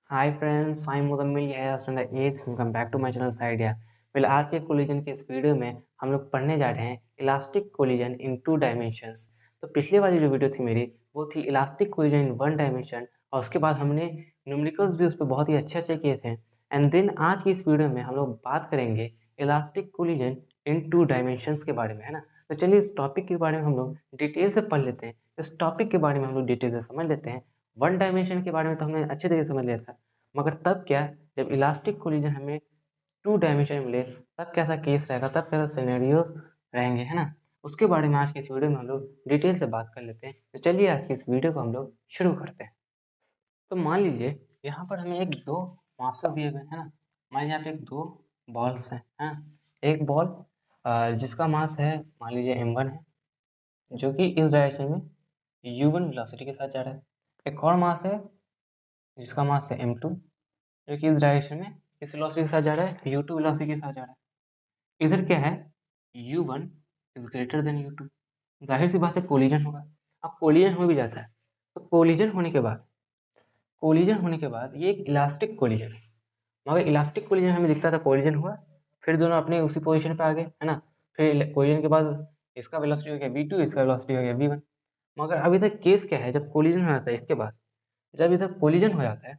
Hi friends, I am Mudammil यह standard 8 welcome back to my channel साइडिया। Well आज के कोलिजन के इस वीडियो में हम लोग पढ़ने जा रहे हैं इलास्टिक कोलिजन इन 2 डायमेंशंस। तो पिछले वाली जो वीडियो थी मेरी वो थी इलास्टिक कोलिजन इन 1 डायमेंशन और उसके बाद हमने न्यूमेरिकल्स भी उस पर बहुत ही अच्छे किए थे। एंड देन आज की इस वीडियो में हम लोग बात करेंगे इलास्टिक कोलिजन इन 2 डायमेंशंस के बारे में, है ना। तो चलिए इस टॉपिक के बारे में हम लोग डिटेल से पढ़ लेते हैं। इस टॉपिक के बारे में हम लोग डिटेल से समझ लेते हैं। 1 डायमेंशन के बारे में तो हमने अच्छे तरीके से समझ लिया था, मगर तब क्या जब इलास्टिक कोलिजन हमें 2 डायमेंशन में मिले तब कैसा केस रहेगा, तब कैसा सिनेरियोस रहेंगे, है ना। उसके बारे में आज की इस वीडियो में हम लोग डिटेल से बात कर लेते हैं। तो चलिए आज की इस वीडियो को हम लोग शुरू करते हैं। तो मान लीजिए यहाँ पर हमें एक दो मासेस दिए हुए हैं, है ना। मान लीजिए यहाँ पे एक दो बॉल्स हैं, है ना। एक बॉल जिसका मास है मान लीजिए m1 है, जो कि इस डायरेक्शन में u1 वेलोसिटी के साथ जा रहा है। एक और मास है जिसका मास है m2, जो कि इस डायरेक्शन में किस वेलोसिटी के साथ जा रहा है, u2 वेलोसिटी के साथ जा रहा है। इधर क्या है, u1 is greater than u2। जाहिर सी बात है कोलिजन होगा। अब कोलिजन हो भी जाता है तो कोलिजन होने के बाद ये एक इलास्टिक कोलिजन है। मगर इलास्टिक कोलिजन हमें दिखता था कोलिजन हुआ, फिर दोनों अपने उसी पोजीशन पे आ गए, है ना। फिर कोलिजन के बाद इसका वेलोसिटी हो गया v2, इसका वेलोसिटी हो गया v1। मगर अब इधर केस क्या है, जब कोलिजन हो जाता है इसके बाद, जब इधर कोलिजन हो जाता है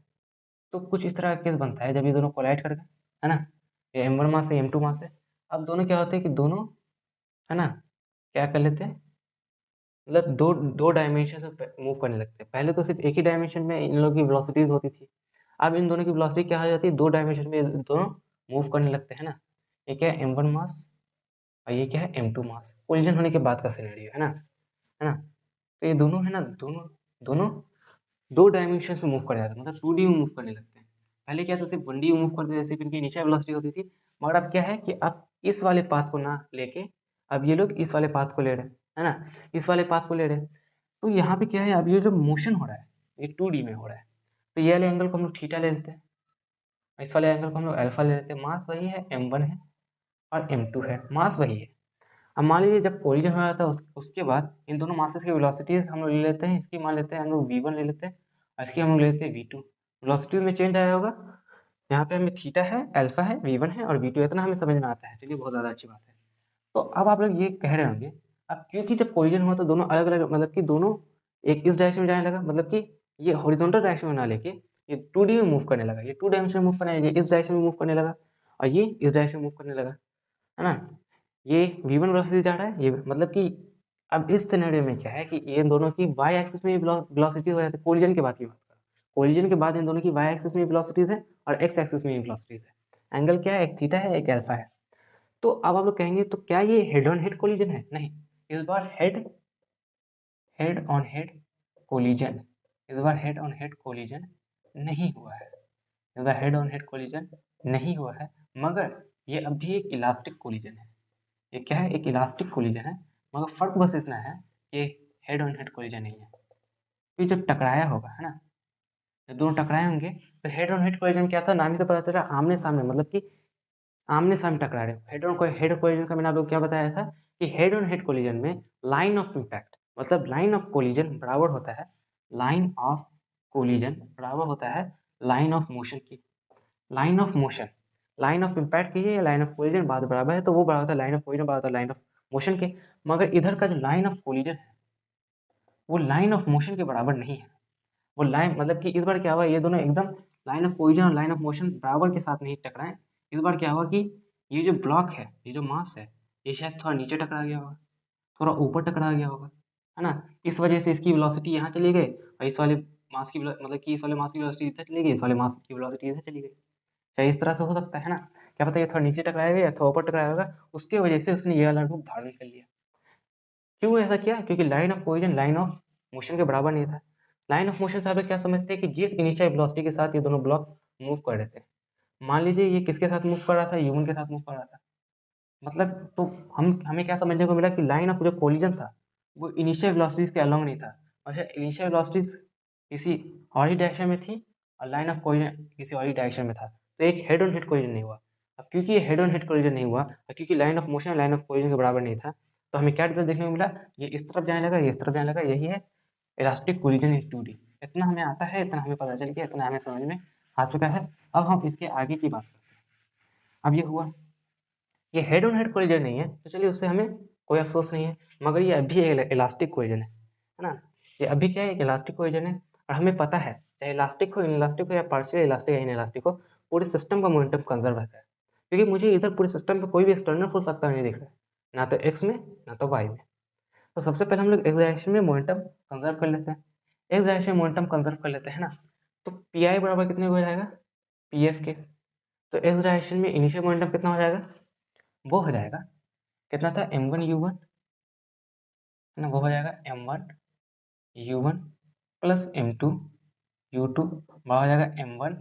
तो कुछ इस तरह का केस बनता है जब ये दोनों कोलाइड कर गए, है ना। ये m1 मास है, m2 मास है। अब दोनों क्या होते हैं कि दोनों, है ना, क्या कर लेते हैं, मतलब दो दो डायमेंशन में मूव करने लगते हैं। पहले तो सिर्फ एक ही डायमेंशन में इन लोगों की वेलोसिटीज होती थी, अब इन दोनों की वेलोसिटी क्या हो जाती है, दो डायमेंशन में दोनों मूव करने लगते हैं ना। ये क्या है m1 मास और ये क्या है m2 मास, कोलिजन होने के बाद का सिनेरियो, है ना। तो ये दोनों, है ना, दोनों दोनों दो डायमेंशन में मूव कर जाते हैं, मतलब 2D में मूव करने लगते हैं। पहले क्या था, सिर्फ 1D में मूव करते थे, सिर्फ इनकी इनिशियल वेलोसिटी होती थी। मगर अब क्या है कि अब इस वाले पाथ को ना लेके अब ये लोग इस वाले पाथ को ले रहे हैं, है ना, इस वाले पाथ को ले रहे हैं। तो यहाँ पे क्या है, अब ये जो मोशन हो रहा है ये 2D में हो रहा है। तो ये वाले एंगल को हम लोग थीटा ले लेते हैं, इस वाले एंगल को हम लोग अल्फा ले लेते हैं। मास वही है, m1 है और m2 है, मास वही है। अब मान लीजिए जब कोलिजन हो जाता है उसके बाद इन दोनों मासेस की वेलोसिटीज हम लोग ले लेते हैं। इसकी मान लेते हैं हम लोग v1 ले लेते हैं और इसकी हम लोग ले लेते हैं v2। वेलोसिटी में चेंज आया होगा, यहाँ पे हमें थीटा है, अल्फा है, v1 है और v2, इतना हमें समझ में आता है। चलिए बहुत ज़्यादा अच्छी बात है। तो अब आप लोग ये कह रहे होंगे, अब क्योंकि जब कोलिजन हुआ तो दोनों अलग अलग, मतलब कि दोनों एक इस डायरेक्शन में जाने लगा, मतलब कि ये हॉरिजॉन्टल डायरेक्शन में ना लेके ये 2D में मूव करने लगा, ये 2 डायमेंशन में मूव करने लगा, ये इस डायरेक्शन में मूव करने लगा और ये इस डायरेक्शन में मूव करने लगा, है ना। ये v1 वेलोसिटी जा रहा है, ये मतलब कि अब इस सिनेरियो में क्या है कि ये दोनों की y एक्सिस में वेलोसिटी हो जाती है। कोलिजन के बाद की बात कर रहा हूँ, कोलिजन के बाद इन दोनों की y एक्सिस में वेलोसिटीज है और x एक्सिस में वेलोसिटीज है। एंगल क्या है, एक थीटा है एक अल्फा है। तो अब आप लोग कहेंगे तो क्या ये हेड ऑन हेड कोलिजन है? नहीं, इस बार head head on head collision, इस बार हेड ऑन हेड कोलिजन नहीं हुआ है, इस बार हेड ऑन हेड कोलिजन नहीं हुआ है। मगर ये अभी एक इलास्टिक कोलिजन है। ये क्या है, एक इलास्टिक कोलिजन है। मगर फर्क बस इतना है कि हेड ऑन हेड कोलिजन नहीं है। तो जब टकराया होगा, है ना, जब दोनों टकराए होंगे तो हेड ऑन हेड कोलिजन क्या था, नाम ही से पता चल रहा है, आमने सामने, मतलब कि आमने सामने टकरा रहे हो। हेड कोलिजन का मैंने आप लोग क्या बताया था कि हेड ऑन हेड कोलिजन में लाइन ऑफ इम्पैक्ट, मतलब लाइन ऑफ कोलिजन बराबर होता है, लाइन ऑफ कोलिजन बराबर होता है लाइन ऑफ मोशन की। Line of motion, line of impact की है या लाइन ऑफ कोलिजन बात बराबर है, तो वो बराबर होता है लाइन ऑफ कोलिजन बराबर होता है लाइन ऑफ मोशन के। मगर इधर का जो लाइन ऑफ कोलिजन है वो लाइन ऑफ मोशन के बराबर नहीं है। वो लाइन, मतलब कि इस बार क्या हुआ, ये दोनों एकदम लाइन ऑफ कोलिजन और लाइन ऑफ मोशन बराबर के साथ नहीं टकराए। इस बार क्या हुआ कि ये जो ब्लॉक है, ये जो मास है, ये शायद थोड़ा नीचे टकरा गया होगा, थोड़ा ऊपर टकरा गया होगा, है ना। इस वजह से इसकी वेलोसिटी यहाँ चली गई और इस वाले मास की मतलब कि इस वाले मास की वेलोसिटी इधर चली गई, इस वाले मास की वेलोसिटी इधर चली गई। चाहे इस तरह से हो सकता है ना, क्या पता ये थोड़ा नीचे टकराया गया या थोड़ा ऊपर टकराया होगा, उसके वजह से उसने ये वाला रूप धारण कर लिया। क्यों ऐसा किया, क्योंकि line of collision line of motion के बराबर नहीं था। लाइन ऑफ मोशन से आप लोग क्या समझते हैं कि जिस इनिशियल वेलोसिटी के साथ ये दोनों ब्लॉक मूव कर रहे थे, मान लीजिए ये किसके साथ मूव कर रहा था, u1 के साथ मूव कर रहा था, मतलब तो हमें क्या समझने को मिला कि लाइन ऑफ जो कोलिजन था वो इनिशियल वेलोसिटीज के अलोंग नहीं था। अच्छा, इनिशियल वेलोसिटीज किसी और ही डायरेक्शन में थी और लाइन ऑफ कोलिजन किसी और ही डायरेक्शन में था, तो एक हेड ऑन हेड कोलिजन नहीं हुआ। अब क्योंकि ये हेड ऑन हेड कोलिजन नहीं हुआ और क्योंकि line of motion line of collision के बराबर नहीं था, तो हमें क्या रिजल्ट देखने को मिला, ये इस तरफ जाने लगा, ये इस तरफ जाने लगा। यही है इलास्टिक कोलिजन इन 2D। इतना हमें आता है, इतना हमें पता चल गया, इतना हमें समझ में आ चुका है। अब हम इसके आगे की बात करते हैं। अब ये हुआ, ये हेड ऑन हेड कोलिजन नहीं है, तो चलिए उससे हमें कोई अफसोस नहीं है, मगर ये अभी इलास्टिक कोलिजन है ना। ये अभी क्या है, एक इलास्टिक कोलिजन है, और हमें पता है चाहे इलास्टिक हो, इलास्टिक हो, या पार्शियल इलास्टिक या इनइलास्टिक हो, पूरे सिस्टम का मोमेंटम कंजर्व रहता है, क्योंकि मुझे इधर पूरे सिस्टम पे कोई भी एक्सटर्नल फोर्स लगता नहीं दिख रहा है, ना तो एक्स में ना तो वाई में। तो सबसे पहले हम लोग एक्स डायरेक्शन में मोमेंटम कंजर्व कर लेते हैं, एक्स डायरेक्शन में मोमेंटम कंजर्व कर लेते हैं ना। तो पी आई बराबर कितने हो जाएगा, पी एफ के। तो एक्स डायरेक्शन में इनिशियल मोमेंटम कितना हो जाएगा, वो हो जाएगा, कितना था, m1 u1 है ना, वो हो जाएगा m1 u1 plus m2 u2 बड़ा हो जाएगा m1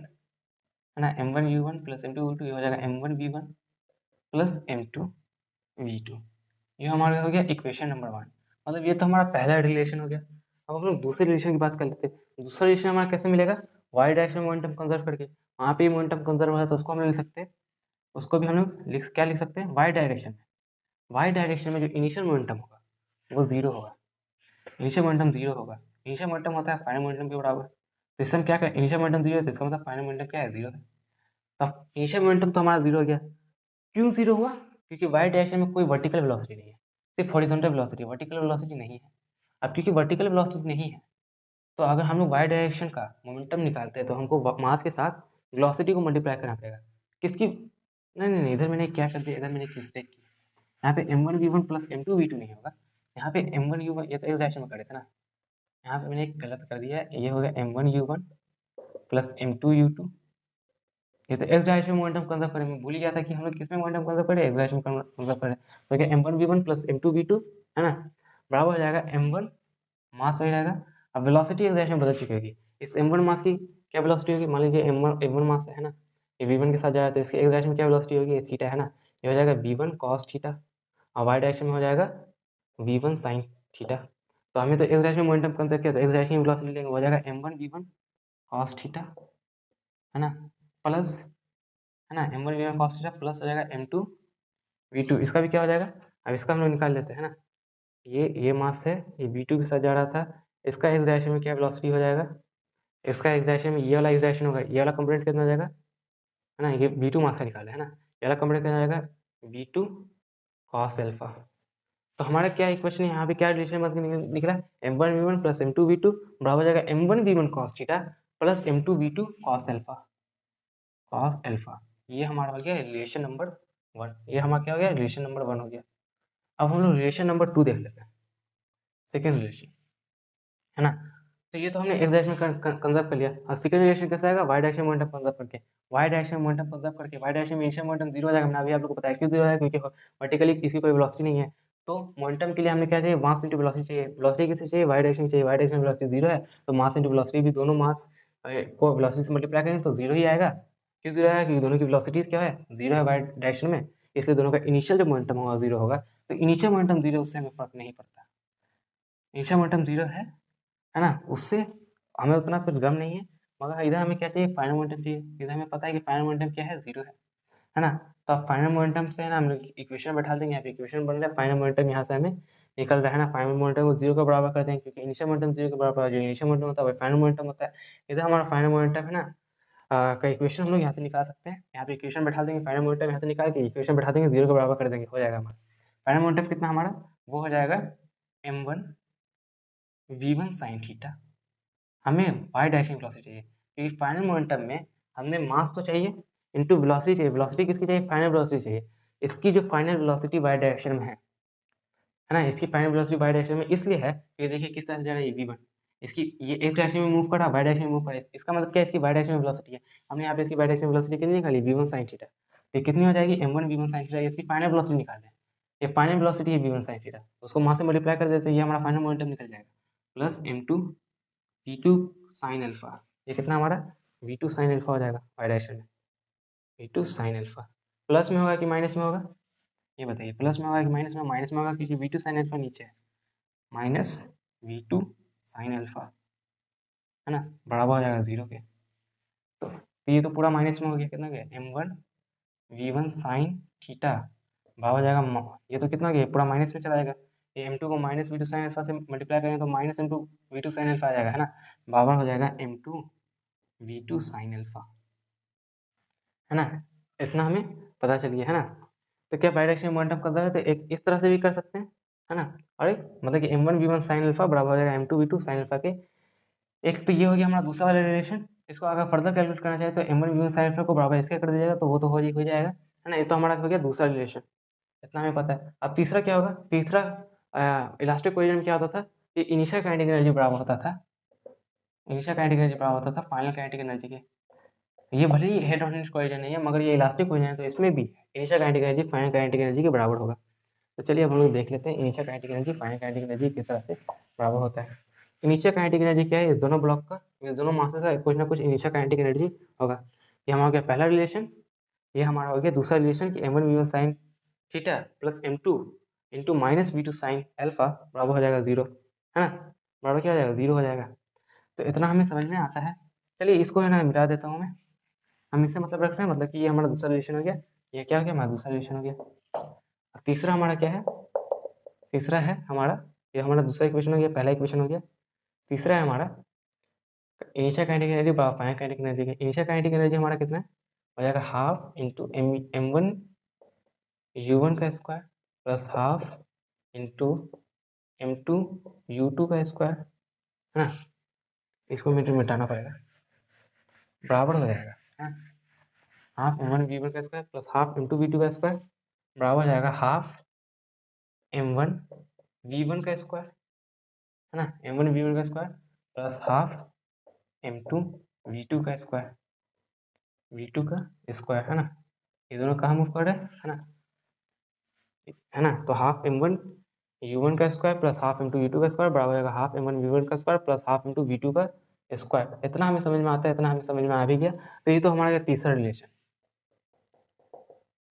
है ना, m1 u1 plus m2 u2, ये हो जाएगा m1 v1 plus m2 v2। ये हमारा हो गया इक्वेशन नंबर 1। मतलब ये तो हमारा पहला रिलेशन हो गया। अब हम लोग दूसरे रिलेशन की बात कर लेते हैं। दूसरा रिलेशन हमारा कैसे मिलेगा, वाई डायरेक्शन मोमेंटम कंजर्व करके, वहाँ पे मोमेंटम कंजर्व है तो उसको हम लोग लिख सकते हैं, उसको भी हम लोग क्या लिख सकते हैं, वाई डायरेक्शन में। वाई डायरेक्शन में जो इनिशियल मोमेंटम होगा वो जीरो होगा, इनिशियल मोमेंटम जीरो होगा। इनिशियल मोमेंटम होता है फाइनल मोमेंटम के बराबर, तो इससे हम क्या करें, इनिशियल मोमेंटम जीरो है तो इसका मतलब फाइनल मोमेंटम क्या है, जीरो है। तब इनिशियल मोमेंटम तो हमारा जीरो हो गया। क्यों जीरो हुआ, क्योंकि वाई डायरेक्शन में कोई वर्टिकल वेलोसिटी नहीं है, सिर्फ हॉरिजॉन्टल वेलोसिटी, वर्टिकल वेलोसिटी नहीं है। अब क्योंकि वर्टिकल वेलोसिटी नहीं है, तो अगर हम लोग वाई डायरेक्शन का मोमेंटम निकालते हैं तो हमको मास के साथ वेलोसिटी को मल्टीप्लाई करना पड़ेगा। किसकी, नहीं नहीं नहीं, इधर मैंने क्या कर दिया, इधर मैंने एक मिस्टेक की। यहाँ पे m1 v1 plus m2 v2 नहीं होगा, यहाँ पे m1 u1, ये तो एक्स डायरेक्शन में करे थे ना, यहाँ पे मैंने एक गलत कर दिया है, ये हो गया m1 u1 plus m2 u2। ये तो एक्स डायरेक्शन में मोमेंटम कंजर्व करें, मैं भूल गया था कि हम लोग किस में मोमेंटम कंजर्व करें, एक्स डायरेक्शन में कंजर्व करें। तो क्या m1 v1 plus m2 v2 है ना, बराबर हो जाएगा m1, मास वही रहेगा। अब वेलोसिटी एक्स डायरेक्शन में बदल चुकी होगी, इस m1 मास की क्या वेलोसिटी होगी, मान लीजिए m1 मास है ना, ये v1 के साथ जा रहा है, तो इसके एक्स डायरेक्शन में क्या वेलोसिटी होगी, ये थीटा है ना, ये हो जाएगा v1 cos थीटा, और वाई डायरेक्शन में हो जाएगा v1 sin थीटा। तो हमें तो एक्स डायरेक्शन में मोमेंटम कंजर्व किया, तो एक्स डायरेक्शन में वेलोसिटी लेंगे, हो जाएगा m1 v1 cos थीटा है ना, प्लस है ना m1 v1 cos theta, plus हो जाएगा m2 v2, इसका भी क्या हो जाएगा, अब इसका हम लोग निकाल लेते हैं ना। ये मास है, ये v2 के साथ जा रहा था, इसका एक्स डायरेक्शन में क्या वेलोसिटी हो जाएगा, इसका एक्स डायरेक्शन में ये वाला एक्स डायरेक्शन होगा, ये वाला कंपोनेंट कितना हो जाएगा है ना, ये v2 मास का निकाला है ना, ये वाला कंपोनेंट कितना हो जाएगा, v2 cos अल्फा। तो हमारा क्या इक्वेशन है, यहाँ पे क्या रिलेशन निकला, m1 v1 plus m2 v2 बराबर हो जाएगा m1 v1 cos theta plus m2 v2 cos alpha. ये हमारा हो गया रिलेशन नंबर 1, ये हमारा क्या हो गया, रिलेशन नंबर 1 हो गया। अब हम लोग रिलेशन नंबर 2 देख लेते हैं, सेकेंड रिलेशन है ना। तो ये तो हमने एक्स डायरेक्शन में कंजर्व कर लिया, और सेकंड रिलेशन कैसा आएगा, वाई डायरेक्शन मोमेंटम कंजर्व करके, वाई डायरेक्शन मोमेंटम कंजर्व करके, वाई डायरेक्शन में इनिशियल मोमेंटम जीरो हो जाएगा। मैंने अभी आप लोग को बताया क्यों जीरो है, क्योंकि वर्टिकली किसी कोई वेलोसिटी नहीं है, तो मोमेंटम के लिए हमें क्या चाहिए, मास इंटू वेलोसिटी चाहिए। वेलोसिटी किससे चाहिए, वाई डायरेक्शन चाहिए, वाई डायरेक्शन में वेलोसिटी जीरो है, तो मास इंटू वेलोसिटी भी दोनों मास को वेलोसिटी से मल्टीप्लाई करें तो जीरो ही आएगा। क्यों जीरो आएगा, क्योंकि दोनों की वेलोसिटीज क्या है, जीरो है वाई डायरेक्शन में, इसलिए दोनों का इनिशियल जो मोमेंटम होगा जीरो होगा। तो इनिशियल मोमेंटम जीरो, उससे हमें फर्क नहीं पड़ता, इनिशियल मोमेंटम जीरो है ना, उससे हमें उतना कुछ गम नहीं है। मगर इधर हमें क्या चाहिए, फाइनल मोमेंटम चाहिए। इधर हमें पता है कि फाइनल मोमेंटम क्या है, जीरो है ना। तो अब फाइनल मोमेंटम से है ना हम लोग इक्वेशन बैठा देंगे, यहाँ पे इक्वेशन बन रहा है, फाइनल मोमेंटम यहाँ से हमें निकल रहा है ना, फाइनल मोमेंटम को जीरो के बराबर कर देंगे, क्योंकि इनिशियल मोमेंटम जीरो के बराबर है, जो इनिशियल मोमेंटम होता है वही फाइनल मोमेंटम होता है। इधर हमारा फाइनल मोमेंटम है ना, का इक्वेशन हम लोग यहाँ से निकाल सकते हैं, यहाँ पे इक्वेशन बैठा देंगे, फाइनल मोमेंटम यहाँ से निकाल के इक्वेशन बैठा देंगे, जीरो के बराबर कर देंगे, हो जाएगा हमारा फाइनल मोमेंटम कितना हमारा, वो हो जाएगा m1 v1 sin थीटा। हमें वाई डायरेक्शन वेलोसिटी चाहिए, क्योंकि फाइनल मोमेंटम में हमें मास तो चाहिए इनटू वेलोसिटी चाहिए। वेलोसिटी किसकी चाहिए, फाइनल वेलोसिटी चाहिए। इसकी जो फाइनल वेलोसिटी वाई डायरेक्शन में है ना, इसकी फाइनल वेलोसिटी वाई डायरेक्शन में इसलिए है कि देखिए किस तरह से जा रहा है, ये v1, इसकी ये एक डायरेक्शन में मूव कर रहा है, वाई डायरेक्शन में मूव कर रहा है, इसका मतलब क्या है, इसकी वाई डायरेक्शन में वेलोसिटी है। हमने यहाँ पे इसकी वाई डायरेक्शन में वेलोसिटी कितनी निकाली, v1 sin थीटा। तो कितनी हो जाएगी, m1 v1 sin थीटा, इसकी फाइनल वेलोसिटी निकाल दें, ये फाइनल वेलोसिटी है v1 sin थीटा, उसको मास से मल्टीप्लाई कर देते हैं, ये हमारा फाइनल मोमेंटम निकल जाएगा, plus m2 v2 sin alpha. ये कितना हमारा v2 sin अल्फा हो जाएगा वाई डायरेक्शन में, v2 sin अल्फा। प्लस में होगा कि माइनस में होगा, ये बताइए, प्लस में होगा कि माइनस में, माइनस में होगा क्योंकि v2 sin अल्फा नीचे है, माइनस v2 sin अल्फा है ना, बराबर हो जाएगा जीरो के। तो ये तो पूरा माइनस में हो गया, कितना गया, m1 v1 sin थीटा बराबर हो जाएगा, ये तो कितना गया, पूरा माइनस में चला जाएगा, ये m2 को माइनस v2 sin अल्फा से मल्टीप्लाई करें तो minus m2 v2 sin alpha आ जाएगा है ना, बराबर हो जाएगा m2 v2 sin अल्फा। है ना, इतना हमें पता चल गया, है ना। तो क्या बायडायरेक्शनल मोमेंटम कंजर्व है, तो एक इस तरह से भी कर सकते हैं, है ना। और एक मतलब कि m1v1 sin अल्फा बराबर हो जाएगा m2v2 sin अल्फा के। एक तो ये हो गया हमारा दूसरा वाला रिलेशन। इसको अगर फर्दर कैलकुलेट करना चाहे तो m1v1 sin अल्फा को बराबर इसके कर दिया जाएगा, तो वो तो हो जाएगा, है ना। ये तो हमारा हो गया दूसरा रिलेशन, इतना हमें पता है। अब तीसरा क्या होगा, तीसरा इलास्टिक कोलिजन में क्या होता था कि इनिशियल काइनेटिक एनर्जी बराबर होता था, इनिशियल काइनेटिक एनर्जी बराबर होता था फाइनल काइनेटिक एनर्जी के। ये भले ही हेड ऑन हेड कोलिजन नहीं है, मगर ये इलास्टिक कोलिजन है, तो इसमें भी initial kinetic energy final kinetic energy के बराबर होगा। तो चलिए अब हम लोग देख लेते हैं initial kinetic energy final kinetic energy किस तरह से बराबर होता है। इनिशियल काइनेटिक एनर्जी क्या है, इस दोनों ब्लॉक का, इस दोनों मासेस का कुछ ना कुछ इनिशियल काइनेटिक एनर्जी होगा। ये हमारा हो गया पहला रिलेशन, ये हमारा हो गया दूसरा रिलेशन कि m1v1 sin theta plus m2 into minus v2 sin alpha बराबर हो जाएगा 0, है ना। बराबर क्या हो जाएगा, 0 हो जाएगा। तो इतना हमें समझ में आता है। चलिए इसको है ना मिटा देता हूँ मैं। हम इससे मतलब रख रहे हैं, मतलब कि ये हमारा दूसरा रिलेशन हो गया, ये क्या हो गया, हमारा दूसरा रिलेशन हो गया। अब तीसरा हमारा क्या है, तीसरा है हमारा, ये हमारा दूसरा इक्वेशन हो गया, पहला इक्वेशन हो गया। तीसरा है हमारा इनिशियल काइनेटिक एनर्जी बराबर फाइनल काइनेटिक एनर्जी के। इनिशियल काइनेटिक एनर्जी हमारा कितना है, हो जाएगा हाफ इंटू m1 u1 का square plus half into m2 u2 का स्क्वायर, है ना। इसको मिटाना पड़ेगा, बराबर हो जाएगा, है ना। हाफ m1 v1 का square plus half m2 v2 का स्क्वायर बराबर हो जाएगा हाफ m1 v1 का स्क्वायर, है ना, m1 v1 का square plus half m2 v2 का स्क्वायर, v2 का स्क्वायर, है ना। ये दोनों कहाँ मूव कर रहे हैं, है ना। तो हाफ m1 u1 का square plus half m2 v2 का स्क्वायर बराबर होगा हाफ m1 v1 का square plus half m2 v2 का स्क्वायर। इतना हमें समझ में आता है, इतना हमें समझ में आ भी गया। तो ये तो हमारा तीसरा रिलेशन,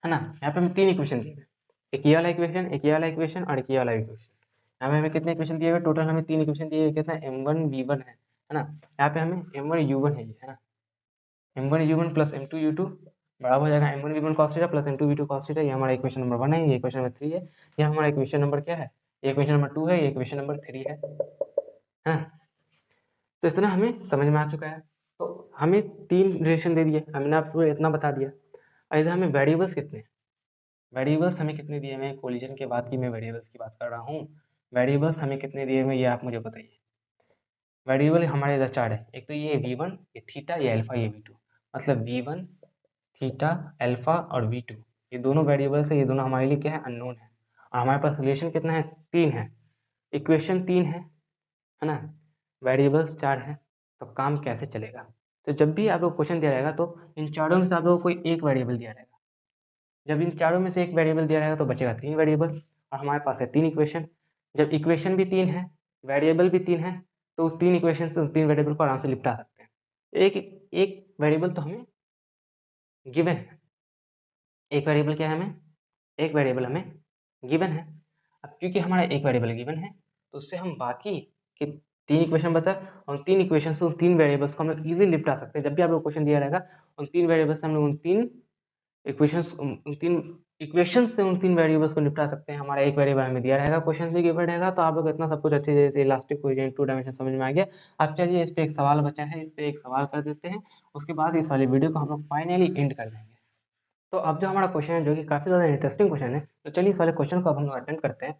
है ना। यहाँ पे हमें 3 इक्वेशन दिए, एक ये वाला इक्वेशन, एक ये वाला इक्वेशन और एक ये वाला इक्वेशन। यहाँ पे हमें कितने इक्वेशन दिए हुए, टोटल हमें 3 इक्वेशन दिए हुए, कितना m1 v1 है ना। यहाँ पे हमें m1 u1 है, है ना। m1 u1 plus m2 u2 बराबर हो जाएगा m1 v1 cos theta plus m2 v2 cos theta. ये हमारा इक्वेशन नंबर 1 है, ये इक्वेशन नंबर 3 है, ये हमारा इक्वेशन नंबर क्या है, ये इक्वेशन नंबर 2 है, ये इक्वेशन नंबर 3 है, हाँ। तो इस तरह हमें समझ में आ चुका है। तो हमें 3 रिलेशन दे दिए, हमने आपको इतना बता दिया। अब इधर हमें वेरिएबल्स कितने, वेरिएबल्स हमें कितने दिए हुए हैं, कोलिजन के बाद की मैं वेरिएबल्स की बात कर रहा हूँ। वेरिएबल्स हमें कितने दिए हुए हैं, ये आप मुझे बताइए। वेरिएबल हमारे इधर 4 है, एक तो ये v1, ये थीटा, ये अल्फा, ये v2। मतलब v1 थीटा अल्फा और v2, ये दोनों वेरिएबल्स है, ये दोनों हमारे लिए क्या है, अननोन है। और हमारे पास रिलेशन कितना है, 3 है, इक्वेशन 3 है ना, वेरिएबल्स 4 हैं। तो काम कैसे चलेगा, तो जब भी आप लोग क्वेश्चन दिया जाएगा तो इन चारों में से आप लोगों को कोई एक वेरिएबल दिया रहेगा। जब इन चारों में से एक वेरिएबल दिया रहेगा तो बचेगा 3 वेरिएबल, और हमारे पास है 3 इक्वेशन। जब इक्वेशन भी 3 है, वेरिएबल भी 3 है, तो 3 इक्वेशन से 3 वेरिएबल को आराम से निपटा सकते हैं। एक एक वेरिएबल तो हमें गिवन है, एक वेरिएबल क्या है हमें, एक वेरिएबल हमें गिवन है। अब क्योंकि हमारा एक वेरिएबल गिवन है, तो उससे हम बाकी के 3 इक्वेशन बता, और 3 इक्वेशन से उन 3 वेरिएबल्स को हम लोग ईजिली निपटा सकते हैं। जब भी आप लोग क्वेश्चन दिया रहेगा, उन 3 वेरिएबल्स से हम लोग उन 3 इक्वेशंस से उन 3 वेरिएबल्स को निपटा सकते हैं। हमारा एक वेरिएबल हमें दिया रहेगा, क्वेश्चन भी गिवन रहेगा, तो आप लोग इतना सब कुछ अच्छे जैसे इलास्टिक कोएफिशिएंट 2 डायमेंशन समझ में आ गया। अब चलिए इस पे एक सवाल बचा है, इस पे एक सवाल कर देते हैं, उसके बाद इस वाली वीडियो को हम लोग फाइनली एंड कर देंगे। तो अब जो हमारा क्वेश्चन है, जो कि काफ़ी ज़्यादा इंटरेस्टिंग क्वेश्चन है, तो चलिए इस वाले क्वेश्चन को अब हम लोग अटेंड करते हैं।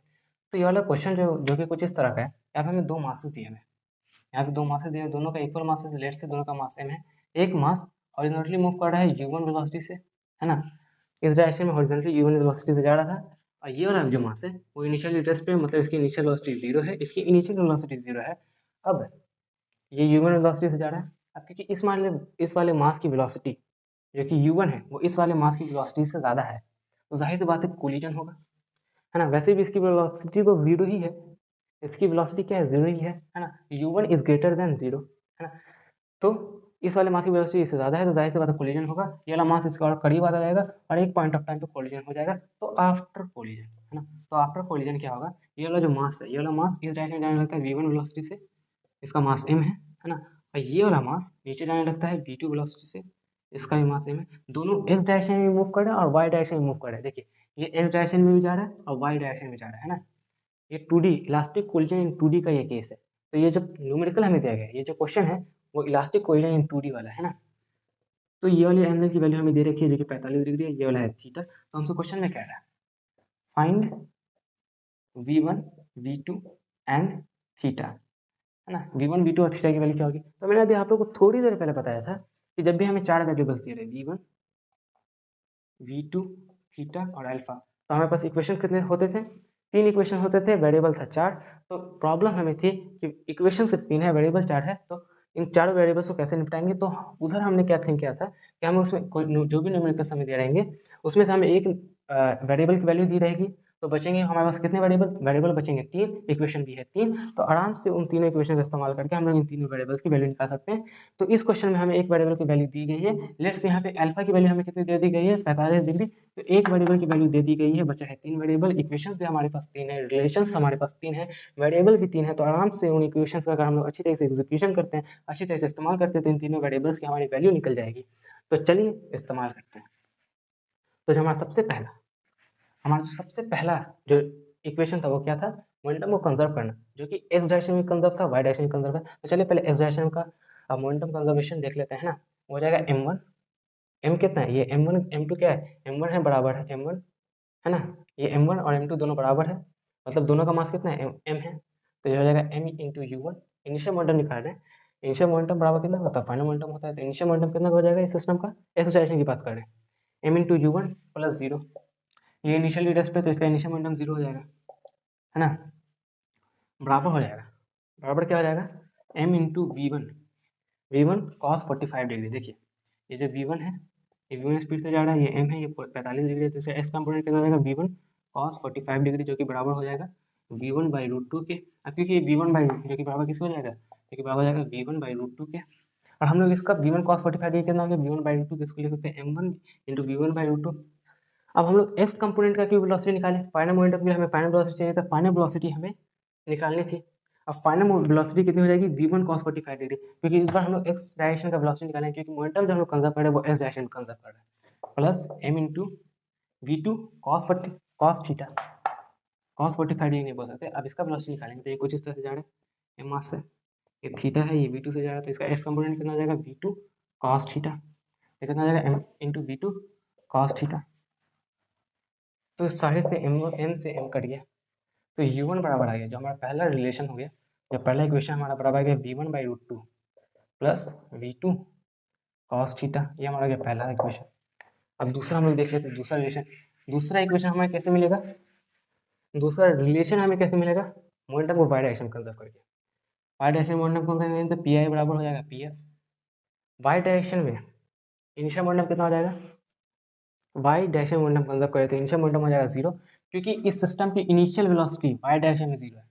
तो ये वाला क्वेश्चन जो कि कुछ इस तरह का है, यहाँ पे हमें 2 मासेस दिए हुए हैं, यहाँ पे 2 मासेस दिए हुए, दोनों का इक्वल मास है, लेट से दोनों का मास सेम है। एक मास हॉरिजॉन्टली मूव कर रहा है u1 वेलोसिटी से, है ना, इस डायरेक्शन में हॉरिजॉन्टली u1 वेलोसिटी से जा रहा था। और ये वाला जो मास है वो इनिशियल टेस्ट पे, मतलब इसकी इनिशियल वेलोसिटी 0 है, इसकी इनिशियल वेलोसिटी 0 है। अब ये u1 वेलोसिटी से जा रहा है। अब क्योंकि इस वाले मास की वेलोसिटी जो कि u1 है, वो इस वाले मास की वेलोसिटी से ज़्यादा है, तो जाहिर सी बात है कोलिजन होगा, है ना। वैसे भी इसकी वेलोसिटी तो 0 ही है, इसकी वेलोसिटी क्या है, 0 ही है ना। u1 इज ग्रेटर देन 0, है ना। तो इस वाले मास की वेलोसिटी इससे ज़्यादा है, तो जाहिर सी बात है कोलिजन होगा। ये वाला मास इसका और करीब आता जाएगा, और एक पॉइंट ऑफ टाइम पे कोलिजन हो जाएगा। तो आफ्टर कोलिजन, है ना, तो आफ्टर कोलिजन क्या होगा, ये वाला जो मास है, ये वाला मास इस डायरेक्शन में जाने लगता है v1 वेलोसिटी से, इसका मास m है ना। और ये वाला मास नीचे जाने लगता है v2 वेलोसिटी से, इसका भी मास m है। दोनों x डायरेक्शन में मूव कर रहे हैं और y डायरेक्शन में मूव कर रहे हैं। देखिए ये x डायरेक्शन में भी जा रहा है और y डायरेक्शन में भी जा रहा है ना। ये 2D इलास्टिक कोलिजन इन 2D का ये केस है। तो ये जब न्यूमेरिकल हमें दिया गया है, ये जो क्वेश्चन है वो इलास्टिक कोलिजन इन 2D वाला है ना। तो ये वाली एंगल की वैल्यू हमें दे रखी है जो कि 45 डिग्री है, ये वाला है थीटा। तो हमसे क्वेश्चन में क्या है, find V1 V2 and theta, है ना। V1 V2 और थीटा की वैल्यू क्या होगी। तो मैंने अभी आप लोग को थोड़ी देर पहले बताया था कि जब भी हमें 4 वेरिएबल्स दिए रहे V1 V2 थीटा और अल्फा, तो हमारे पास इक्वेशन कितने होते थे, 3 इक्वेशन होते थे, वेरिएबल था 4। तो प्रॉब्लम हमें थी कि इक्वेशन सिर्फ 3 है, वेरिएबल 4 है, तो इन चारों वेरिएबल्स को कैसे निपटाएंगे। तो उधर हमने क्या थिंक किया था कि हमें उसमें कोई जो भी न्यूमेरिकल्स हमें दे रहेंगे उसमें से हमें एक वेरिएबल की वैल्यू दी रहेगी, तो बचेंगे हमारे पास कितने वेरिएबल बचेंगे 3, इक्वेशन भी है 3। तो आराम से उन तीनों इक्वेशन का इस्तेमाल करके हम लोग इन तीनों वेरिएबल्स की वैल्यू निकाल सकते हैं। तो इस क्वेश्चन में हमें एक वेरिएबल की वैल्यू दी गई है। लेट्स यहाँ पे अल्फा की वैल्यू हमें कितनी दे दी गई है, 45 डिग्री। तो एक वेरिएबल की वैल्यू दे दी गई है, बचा है 3 वेरिएबल, इक्वेशंस भी हमारे पास 3 है, रिलेशंस हमारे पास 3 है, वेरिएबल भी 3 है। तो आराम से उन इक्वेशंस का अगर हम लोग अच्छी तरह से एग्जीक्यूशन करते हैं, अच्छी तरह से इस्तेमाल करते हैं, तो इन तीनों वेरिएबल्स की हमारी वैल्यू निकल जाएगी। तो चलिए इस्तेमाल करते हैं। तो जो हमारा जो सबसे पहला जो इक्वेशन था वो क्या था, मोमेंटम को कंजर्व करना, जो कि एक्स डायरेक्शन में कंजर्व था, वाई डायरेक्शन में कंजर्व है। तो चलिए पहले एक्स डायरेक्शन का मोमेंटम कंजर्वेशन देख लेते हैं ना। हो जाएगा m1, m कितना है, ये m1 m2 क्या है, m1 है बराबर है m1, है ना। ये m1 और m2 दोनों बराबर है, मतलब दोनों का मास कितना है, m है। तो ये हो जाएगा m into u1, initial momentum निकाल रहे हैं। इनिशियल मोमेंटम बराबर कितना होता है, फाइनल मोमेंटम होता है। तो इनिशियल मोमेंटम कितना हो जाएगा इस सिस्टम का, एक्स डायरेक्शन की बात कर रहे हैं, m इंटू u1 प्लस 0। ये इनिशियल रेस्ट पे, तो इसका इनिशियल मोमेंटम 0 हो जाएगा, है ना, बराबर हो जाएगा। बराबर क्या हो जाएगा, m into we one cos 45 degree. देखिए ये जो V1 है, ये V1 स्पीड से जा रहा है, ये m है, ये 45 डिग्री है। तो इसे s कंपोनेंट कितना हो जाएगा, V1 कॉस 45 डिग्री, जो कि बराबर हो जाएगा V1 बाई रूट टू के। अब क्योंकि V1 बाई जो कि बराबर किसको हो जाएगा, जो कि बराबर हो जाएगा V1 बाई रूट टू के। और हम लोग इसका V1 कॉस 45 डिग्री कितना हो गया, V1 बाई रूट टू के, इसको लिख सकते हैं m1 into V1 by root to. अब हम लोग s कंपोनेंट का क्यों वेलोसिटी निकालें, फाइनल मोमेंटम के लिए हमें फाइनल वेलोसिटी चाहिए था, फाइनल वेलोसिटी हमें निकालनी थी। अब फाइनल वेलोसिटी कितनी हो जाएगी, v1 cos 45 डिग्री, क्योंकि इस बार हम लोग x डायरेक्शन का वेलोसिटी निकालेंगे, क्योंकि मोमेंटम जो हम लोग कंजर्व कर रहे हैं वो s डायरेक्शन में कंजर्व कर रहे हैं, plus m into v2 cos theta, cos 45 degree नहीं बोल सकते। अब इसका वेलोसिटी निकालेंगे, तो ये कुछ इस तरह से जा रहा है, m मास से, ये थीटा है, ये v2 से जा रहा है, तो इसका x कंपोनेंट कितना हो जाएगा, v2 cos थीटा, ये कितना हो जाएगा m into v2 cos theta. तो सारे से m से m कट गया, तो u1 बराबर आ गया, जो हमारा पहला रिलेशन हो गया, जो पहला इक्वेशन हमारा बराबर आ गया v1 by root two plus v2 cos theta, ये हमारा गया पहला इक्वेशन। अब दूसरा हम लोग देख लेते हैं, दूसरा रिलेशन, दूसरा इक्वेशन हमें कैसे मिलेगा, दूसरा रिलेशन हमें कैसे मिलेगा, मोमेंटम को वाई डायरेक्शन कंजर्व करके। वाई डायरेक्शन मोमेंटम कौन सा, तो पी आई बराबर हो जाएगा पी एफ। वाई डायरेक्शन में इनिशियल मोमेंटम कितना हो जाएगा, वाई डायरेक्शन मोमेंटम कंजर्व करें तो इनिशियल मोमेंटम हो जाएगा 0, क्योंकि इस सिस्टम की इनिशियल वेलोसिटी वाई डायरेक्शन में 0 है।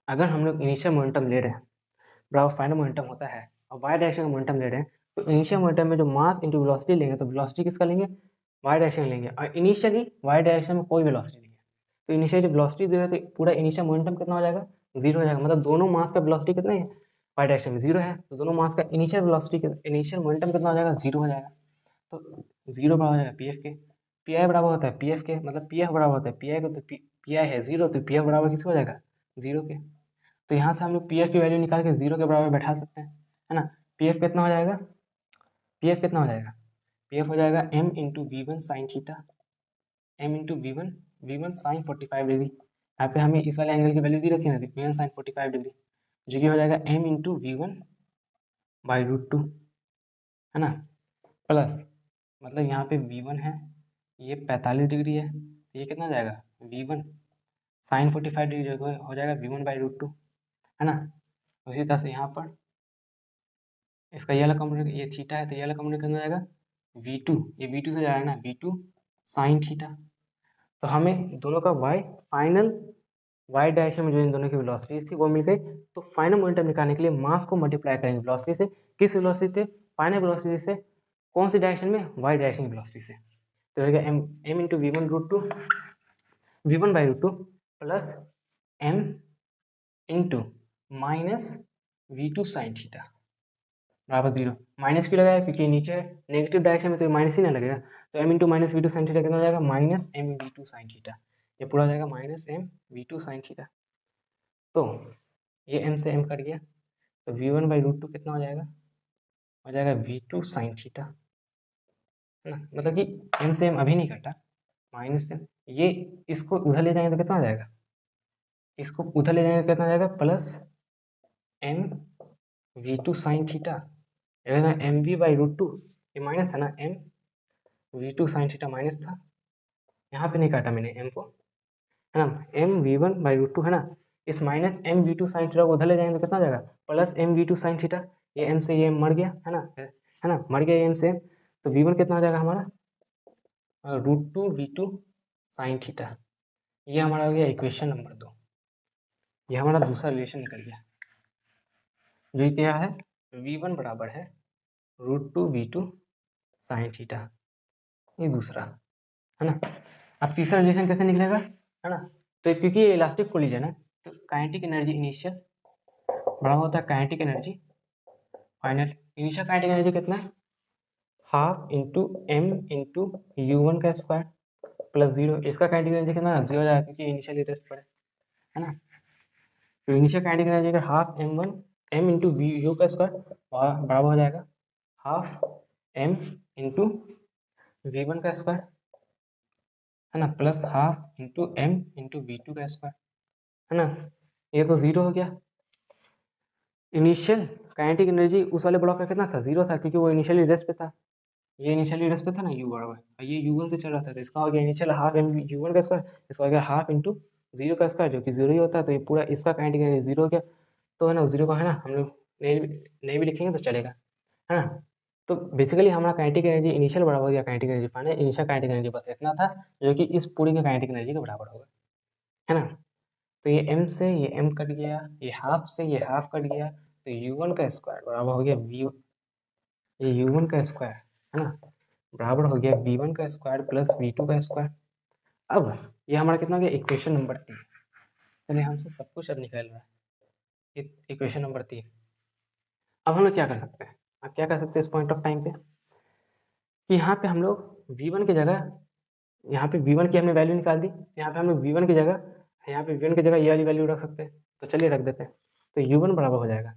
अगर हम लोग इनिशियल मोमेंटम ले रहे हैं बराबर फाइनल मोमेंटम होता है, और वाई डायरेक्शन का मोमेंटम ले रहे हैं, तो इनिशियल मोमेंटम में जो मास इंटू वेलोसिटी लेंगे, तो वेलोसिटी किसका लेंगे, वाई डायरेक्शन लेंगे, और इनिशियली वाई डायरेक्शन में कोई वेलोसिटी नहीं है। तो इनिशियली वेलोसिटी 0 है, तो पूरा इनिशियल मोमेंटम कितना हो जाएगा, 0 हो जाएगा। मतलब दोनों मास का वेलोसिटी कितना है, वाई डायरेक्शन में 0 है, तो दोनों मास का इनिशियल वेलोसिटी इनिशियल मोमेंटम कितना हो जाएगा, 0 हो जाएगा। तो 0 बराबर हो जाएगा पी एफ के, पी आई बराबर होता है पी एफ के, मतलब पी एफ बराबर होता है पी आई को, तो पी आई है 0, तो पी एफ बराबर किसको हो जाएगा, 0 के। तो यहाँ से हम लोग पी एफ की वैल्यू निकाल के 0 के बराबर बैठा सकते हैं, है ना। पी एफ कितना हो जाएगा, पी एफ कितना हो जाएगा, पी एफ हो जाएगा m into we one sine theta, m into we one sine 45 degree. यहाँ पे हमें इस वाले एंगल की वैल्यू दी रखी है ना, वी वन साइन 45 डिग्री, जो कि हो जाएगा m into we one by root two, है ना, प्लस मतलब यहाँ पे v1 है, ये 45 डिग्री है, तो ये कितना हो जाएगा, v1 साइन 45 डिग्री जो हो जाएगा v1 बाई रूट टू, है ना। उसी तरह से यहाँ पर इसका ये वाला कंपोनेंट, ये थीटा है, तो ये वाला कंपोनेंट कितना हो जाएगा v2, ये v2 से जा रहा है ना, v2 साइन थीटा। तो हमें दोनों का y फाइनल y डायरेक्शन में जो इन दोनों की वेलोसिटीज थी वो मिल गई। तो फाइनल मोमेंटम निकालने के लिए मास को मल्टीप्लाई करेंगे वेलोसिटी से, किस वेलोसिटी से, फाइनल वेलोसिटी से, कौन सी डायरेक्शन में, y डायरेक्शन की वेलोसिटी से। तो हो गया m into we one root two, v one by root two plus m into minus v two sine theta बराबर 0। माइनस क्यों लगाया, क्योंकि नीचे नेगेटिव डायरेक्शन में तो माइनस ही ना लगेगा। तो m into minus v two sine theta कितना हो जाएगा, minus m v two sine theta, ये पूरा हो जाएगा minus m v two sine theta. तो ये m से m कट गया, तो v one by root two कितना हो जाएगा, हो जाएगा v2 साइन थीटा, है ना, मतलब कि m से m अभी नहीं कटा, माइनस m, ये इसको उधर ले जाएंगे तो कितना आ जाएगा, इसको उधर ले जाएंगे तो कितना आ जाएगा, plus m v2 sine theta, ना M V by root two, ये माइनस है ना, m v2 sine theta minus था, यहाँ पे नहीं काटा मैंने m को, है ना, M v one by root two, है ना, इस minus m v two sine theta को उधर ले जाएंगे तो कितना आ जाएगा, plus m v two sine theta, ये m से ये m मर गया, है ना, मर गया ये m से m, तो v1 कितना हो जाएगा हमारा, root two we two sine theta, ये हमारा हो गया इक्वेशन नंबर 2, ये हमारा दूसरा रिलेशन निकल गया, जो क्या है, v1 बराबर है root two we two sine theta, ये दूसरा, है ना। अब तीसरा रिलेशन कैसे निकलेगा, है ना, तो क्योंकि ये इलास्टिक कोलिजन है तो काइनेटिक एनर्जी इनिशियल बड़ा होता है kinetic energy final, initial kinetic energy कितना है, half into m into u one का स्क्वायर प्लस जीरो, इसका काइनेटिक एनर्जी कितना है, जीरो जाएगा क्योंकि इनिशियली रेस्ट पर है ना, तो इनिशियल काइनेटिक एनर्जी का half m one m into v u का स्क्वायर बराबर हो जाएगा half m into we one का स्क्वायर, है ना, plus half into m into v two का स्क्वायर, है ना, ये तो जीरो हो गया। इनिशियल काइनेटिक एनर्जी उस वाले ब्लॉक का कितना था, जीरो था, क्योंकि वो इनिशियली रेस्ट पे था, ये इनिशियली रेस्ट पे था ना, यू बराबर, ये u1 से चल रहा था, तो इसका हो गया इनिशियल हाफ एम u1 का स्क्वायर, इसका हो गया हाफ इंटू जीरो का स्क्वायर, जो कि जीरो ही होता है, तो ये पूरा इसका काइनेटिक एनर्जी जीरो हो गया, तो है ना, जीरो का है ना, हम लोग नहीं भी लिखेंगे तो चलेगा, है ना। तो बेसिकली हमारा काइनेटिक एनर्जी इनिशियल बराबर हो गया kinetic energy final, initial kinetic energy बस इतना था, जो कि इस पूरी के काइनेटिक एनर्जी के बराबर होगा, है ना। तो ये m से ये m कट गया, ये हाफ से ये हाफ कट गया, तो u1 का स्क्वायर बराबर हो गया v, ये u1 का स्क्वायर, है ना, बराबर हो गया v1 का स्क्वायर प्लस v2 का स्क्वायर। अब ये हमारा कितना हो गया, इक्वेशन नंबर 3, चलिए हमसे सब कुछ अब निकल रहा है, इक्वेशन नंबर 3। अब हम लोग क्या कर सकते हैं, अब क्या कर सकते हैं इस पॉइंट ऑफ टाइम पे, कि यहाँ पे हम लोग v1 की जगह, यहाँ पे v1 की हमने वैल्यू निकाल दी, यहाँ पे हम लोग v1 की जगह, यहाँ पे v1 की जगह ये वाली वैल्यू रख सकते हैं, तो चलिए रख देते हैं, तो u1 बराबर हो जाएगा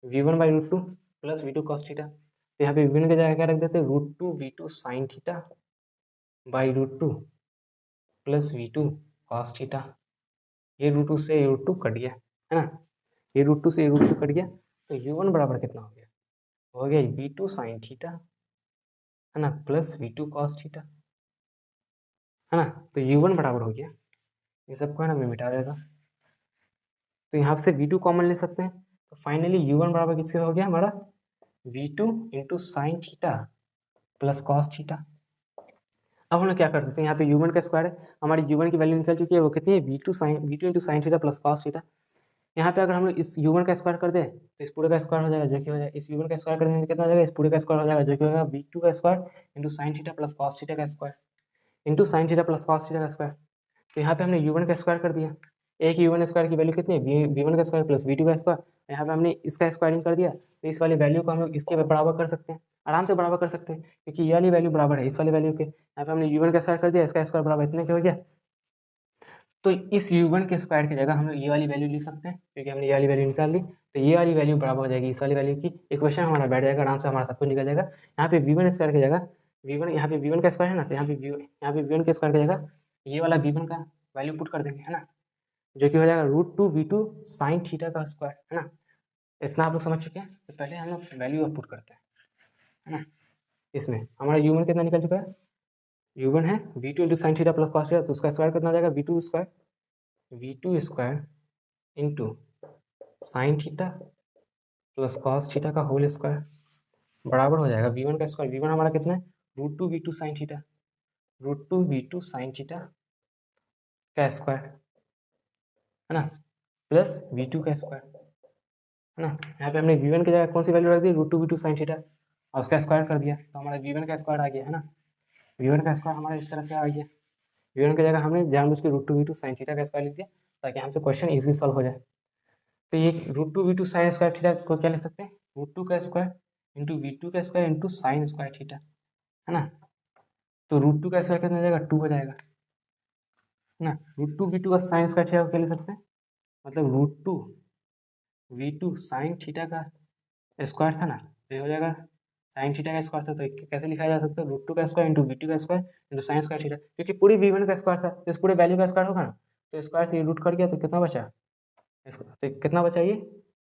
v1 by root two plus v two cos theta, तो यहाँ पे v1 की जगह क्या रख देते हैं, root two we two sine theta by root two plus v two cos theta, ये रूट टू से रूट टू कट गया, है ना, ये रूट टू से रूट टू कट गया, तो u1 बराबर कितना हो गया वी टू साइन थीटा, है ना, plus v two cos theta, है ना, तो u1 बराबर हो गया, ये सबको है ना मैं मिटा देगा, तो यहाँ से v2 कॉमन ले सकते हैं, तो फाइनली u1 बराबर किसके हो गया हमारा, v2 into sine theta plus cos theta. अब हम लोग क्या कर सकते हैं, यहाँ पे u1 का स्क्वायर है, हमारी u1 की वैल्यू निकल चुकी है, वो कितनी है, v2 into sine theta plus cos theta. यहाँ पे अगर हम लोग इस u1 का स्क्वायर कर दें तो इस पूरे का स्क्वायर हो जाएगा, जो कि हो जाएगा, इस u1 का स्क्वायर करने में कितना हो जाएगा, इस पूरे का स्क्वायर हो जाएगा, जो कि होगा v2 का square into sine theta plus cos theta का square into sine theta plus cos theta का स्क्वायर। तो यहाँ पे हमने u1 का स्क्वायर कर दिया, एक u1 स्क्वायर की वैल्यू कितनी है, v1 का स्क्वायर प्लस v2 का स्क्वायर, यहाँ पे हमने इसका स्क्वायरिंग कर दिया, तो इस वाली वैल्यू को हम लोग इसके बराबर कर सकते हैं, आराम से बराबर कर सकते हैं, क्योंकि ये वाली वैल्यू बराबर है इस वाली वैल्यू के, यहाँ पे हमने u1 का स्क्वायर कर दिया, इसका स्क्वायर बराबर इतने के हो गया, तो इस u1 के स्क्वायर की जगह हम लोग ये वाली वैल्यू लिख सकते हैं, क्योंकि हमने ये वाली वैल्यू निकाल ली, तो ये वाली वैल्यू बराबर हो जाएगी इस वाली वैल्यू की, इक्वेशन हमारा बैठ जाएगा, आराम से हमारा सब कुछ निकल जाएगा। यहाँ पे v1 स्क्वायर की जगह v1, यहाँ पे v1 का स्क्वायर है ना, तो यहाँ पे v1 के स्क्वायर की जगह ये वाला v1 का वैल्यू पुट कर देंगे, है ना, जो कि हो जाएगा root two we two sine theta का स्क्वायर, है ना। इतना आप लोग समझ चुके हैं, तो पहले हम लोग वैल्यू पुट करते हैं, है ना। इसमें हमारा u1 कितना निकल चुका है, u1 है v two into sine theta plus cos theta, तो उसका स्क्वायर कितना आ जाएगा, v two square into sine theta plus cos theta का होल स्क्वायर बराबर हो जाएगा v1 का स्क्वायर, v1 हमारा कितना है, root two we two sine theta, root two we two sine theta का स्क्वायर, है ना, प्लस v2 का स्क्वायर, है ना। यहाँ पे हमने v1 की जगह कौन सी वैल्यू रख दी, root two we two sine theta, और उसका स्क्वायर कर दिया, तो हमारा v1 का स्क्वायर आ गया, है ना, v1 का स्क्वायर हमारा इस तरह से आ गया, v1 की जगह हमने जानबूझ के root two we two sine theta का स्क्वायर लिख दिया, ताकि हमसे क्वेश्चन इजीली सॉल्व हो जाए। तो ये root two we two sine square theta को क्या लिख सकते हैं, रूट टू का स्क्वायर इंटू वी टू का square into sine square theta, है ना, तो रूट टू का स्क्वायर कितना हो जाएगा, 2 हो जाएगा, है ना, रूट टू वी टू का साइन स्क्वायर थीटा को क्या लिख सकते हैं, मतलब root two we two sine theta का स्क्वायर था ना, तो ये हो जाएगा साइन थीटा का स्क्वायर था तो कैसे लिखा जा सकता है, √2 का स्क्वायर इंटू V2 का square into sine square theta, क्योंकि पूरी V1 का स्क्वायर था तो इस पूरे वैल्यू का स्क्वायर होगा ना, तो स्क्वायर से ये रूट कट गया तो कितना बचा, तो कितना बचा ये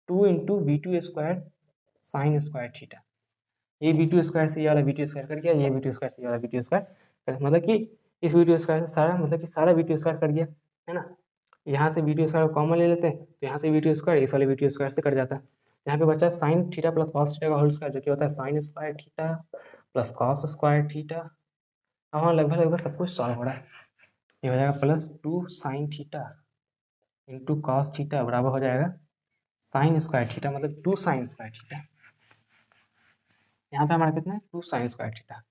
2 into V2 square sine square theta. ये V2 स्क्वायर से ये वाला V2 स्क्वायर कट गया, ये V2 स्क्वायर से ये वाला V2 स्क्वायर, मतलब कि इस V2 स्क्वायर से सारा, मतलब कि सारा V2 स्क्वायर कट गया, है ना। यहाँ से V2 स्क्वायर कॉमन ले लेते हैं तो यहाँ से V2 स्क्वायर इस वाले V2 स्क्वायर से कट जाता है। यहाँ पे बचा sign theta plus cos theta का होल स्क्वायर, जो कि होता है sign square theta plus cos square theta. अब हाँ लगभग लगभग सब कुछ सॉल्व हो रहा है। ये हो जाएगा +2 sine theta into cos theta बराबर हो जाएगा साइन स्क्वायर थीटा, मतलब 2 साइन स्क्वायर थीटा। यहाँ पे हमारा कितना है 2 sign square theta,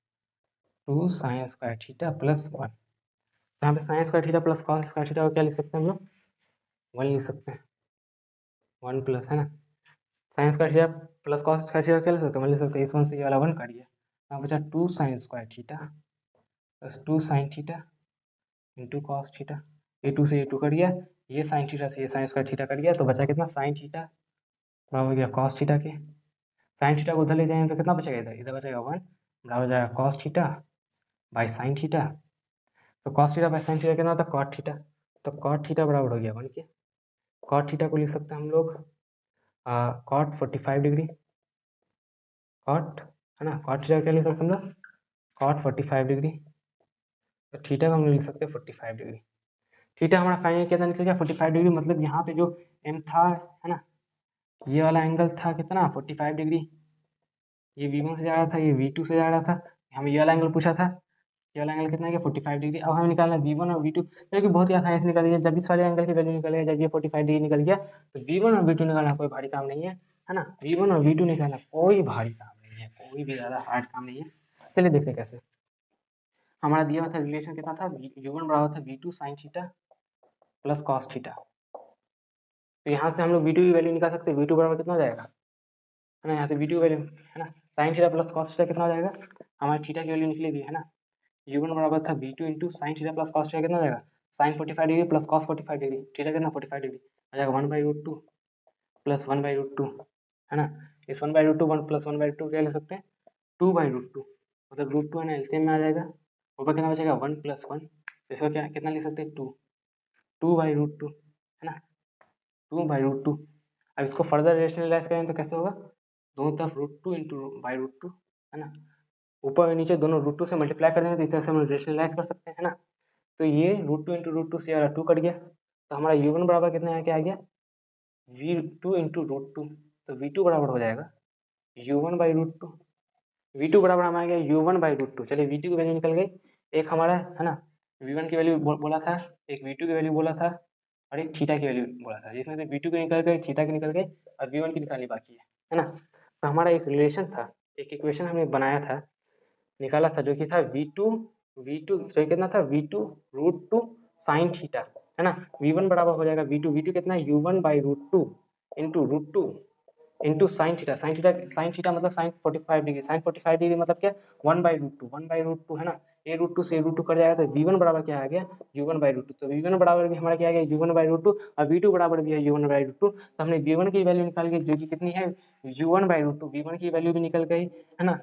2 sign square theta plus 1। यहाँ पे sign square theta plus cos square theta को क्या लिख सकते हैं हम लोग, 1 लिख सकते हैं, 1 प्लस, है ना। Sign square theta plus cos square theta क्या लिख सकते हैं, 1 लिख सकते हैं। इस 1 से ये वाला 1 काट गया, यहाँ बचा 2 sign square theta plus 2 sine theta into cos theta. ये 2 से ये 2 कट गया, ये साइन थीटा से ये साइन स्क्वायर थीटा कट गया, तो बचा कितना साइन थीटा बराबर हो गया कॉस थीटा के। साइन थीटा को उधर ले जाएंगे तो कितना बचेगा, इधर इधर बचेगा 1 बराबर हो जाएगा cos theta by sine theta. तो cos theta by sine theta कितना होता है कॉट थीटा, तो कॉट थीटा बराबर हो गया 1 के। कॉट थीटा को लिख सकते हैं हम लोग कॉट 45 डिग्री, कॉट, है ना। कॉट थीटा क्या लिख सकते हैं हम लोग, कॉट 45 डिग्री। तो थीटा को हम लिख सकते हैं 45 डिग्री। थीटा हमारा फाइनल कितना निकल गया 45 डिग्री, मतलब यहाँ पे जो एम था, है ना, ये वाला एंगल था कितना 45 डिग्री। ये V1 से जा रहा था, ये V2 से जा रहा था, हमें ये वाला एंगल पूछा था, ये वाला एंगल कितना है 45 डिग्री। अब हमें निकालना है V1 और V2, जो कि बहुत ही आसानी से निकल गया। जब इस वाले एंगल की वैल्यू निकल गया, जब ये 45 डिग्री निकल गया, तो V1 और V2 निकालना कोई भारी काम नहीं है ना। V1 और V2 निकालना कोई भारी काम नहीं है, कोई भी ज़्यादा हार्ड काम नहीं है। चलिए देखते हैं कैसे। हमारा दिया हुआ था रिलेशन कितना था, U1 बराबर था V2 sine theta plus cos theta. तो यहाँ से हम लोग V2 की वैल्यू निकाल सकते हैं। V2 बराबर कितना हो जाएगा, है ना, यहाँ से V2 वैल्यू, है ना, sign theta plus cos theta कितना हो जाएगा, हमारी थीटा की वैल्यू निकलेगी, है ना। U1 बराबर था V2 into sine theta plus cos theta कितना हो जाएगा, sine 45 degree plus cos 45 degree, theta कितना 45 डिग्री आ जाएगा 1/√2 प्लस 1/√2, है ना। इस 1/√2 1 प्लस 1/2 क्या ले सकते हैं 2/√2, मतलब √2 है ना, एलसीएम में आ जाएगा। ऊपर कितना बचेगा 1 + 1, इसका क्या कितना लिख सकते हैं 2/√2, है ना, 2/√2। अब इसको फर्दर रेशनलाइज करें तो कैसे होगा, दोनों तरफ √2 इंटू /√2, है ना, ऊपर और नीचे दोनों √2 से मल्टीप्लाई कर देंगे तो इस तरह से हम रेशनलाइज कर सकते हैं, है ना। तो ये √2 इंटू √2 से वाला 2 कट गया, तो हमारा U1 बराबर कितना आ गया V2 इंटू √2, तो V2 बराबर हो जाएगा U1/√2। V2 बराबर हमारा आ गया U1/√2। चलिए V2 की वैल्यू निकल गई, एक हमारा, है ना, V1 की वैल्यू बोला था, एक V2 की वैल्यू बोला था और एक थीटा की वैल्यू बोला था, जिसमें से V2 की निकल गई, थीटा की निकल गई और V1 की निकालनी बाकी है ना। तो हमारा एक रिलेशन था, एक इक्वेशन हमने बनाया था, निकाला था, जो कि था V2 सॉरी कितना था V2 साइन थीटा, है ना। V1 बराबर हो जाएगा V2 कितना है U1/√2 into √2 into sine theta मतलब साइन 45 डिग्री, साइन 45 डिग्री मतलब क्या 1/√2 है ना। ये √2 से √2 कट जाएगा तो V1 बराबर क्या आ गया U1/√2। तो V1 बराबर भी हमारा क्या आ गया U1/√2 और V2 बराबर भी है U1/√2। तो हमने V1 की वैल्यू निकाल के, जो कि कितनी है U1/√2, V1 की वैल्यू भी निकल गई, है ना।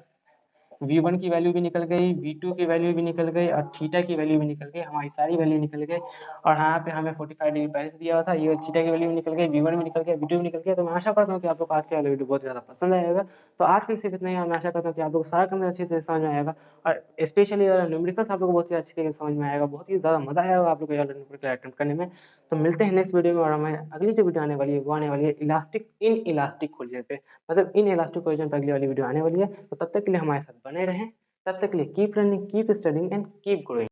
V1 की वैल्यू भी निकल गई, V2 की वैल्यू भी निकल गई और थीटा की वैल्यू भी निकल गई, हमारी सारी वैल्यू निकल गई। और यहाँ पे हमें 45 डिग्री पहले से दिया हुआ था, ये थीटा की वैल्यू भी निकल गई, V1 भी निकल गया, V2 भी निकल गया। तो मैं आशा करता हूँ कि आप लोग को आज का वाला वीडियो बहुत ज़्यादा पसंद आएगा। तो आज के लिए सिर्फ इतना ही, मैं आशा करता हूँ कि आप लोग को सारा कंसेप्ट अच्छे से समझ में आएगा और स्पेशली न्यूमेरिकल्स आप लोग को बहुत ही अच्छी तरीके से समझ में आएगा, बहुत ही ज़्यादा मजा आएगा आप लोग को न्यूमेरिकल अटेम्प्ट करने में। तो मिलते हैं नेक्स्ट वीडियो में, और हमें अगली जो वीडियो आने वाली है वो आने वाली है इलास्टिक कोलिजन पे, मतलब इन इलास्टिक कोलिजन पे अगली वाली वीडियो आने वाली है। तो तब तक के लिए हमारे साथ बने रहें, तब तक के लिए keep learning, keep studying and keep growing.